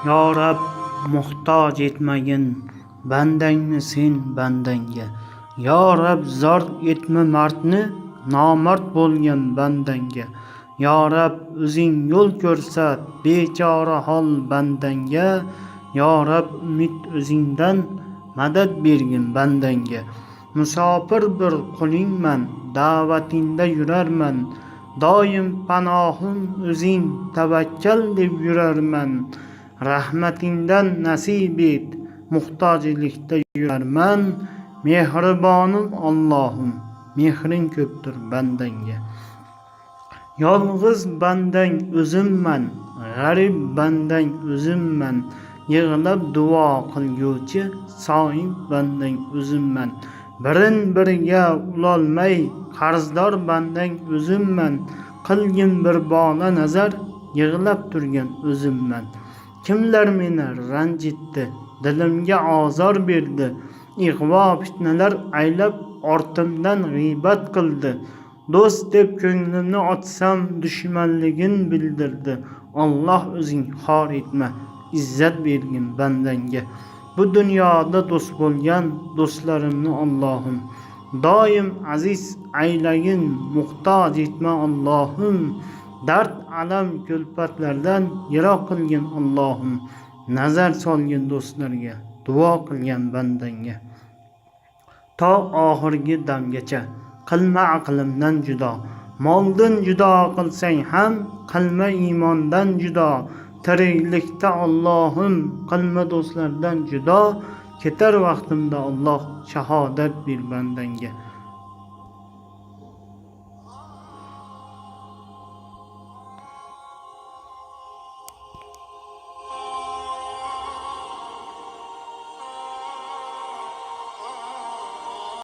yo Rab, muhtoj etmagin bandangni sen bandangga. Yo Rab, zor etma mardni nomard bo'lgan bandangga. Yo Rab, o'zing yo'l ko'rsat bechora hol bandangga. Yo Rab, umid o'zingdan madad bergin bandangga. Musofir bir qulingman, da'vatingda yurarman. Doim panohim o'zing, tavakkal deb yurarman. Rahmatingdan nasib et, muhtojlikda yurarman. Mehribonim Allohim, mehring ko'pdir bandangga. Yolg'iz bandang o'zimman, g'arib bandang o'zimman. Yig'lab duo qilguvchi so'ng bandang o'zimman. Birin biriga ulolmay qarzdor bandang o'zimman. Qilgin bir bola nazar, yig'lab turgan o'zimman. Kimlar meni ranjitdi, dilimga ozor berdi. Ig'vo fitnalar aylab ortimdan g'iybat qildi. Do'st deb ko'nglimni ochsam, dushmanligin bildirdi. Alloh o'zing xor etma, izzat bergin bandangga. Bu dunyoda do'st bo'lgan do'stlarimni Allohim doim aziz aylagin, muhtoj etma Allohim. Dard alam kulfatlardan yiroq qilgin Allohim. Nazar solgin do'stlarga, duo qilgan bandangga. To oxirgi damgacha qilma aqlimdan judo. Moldan judo qilsang ham qilma iymondan judo. Tiriklikda Allohim qilma do'stlardan judo. Ketar vaqtimda Alloh shahodat ber bandangga.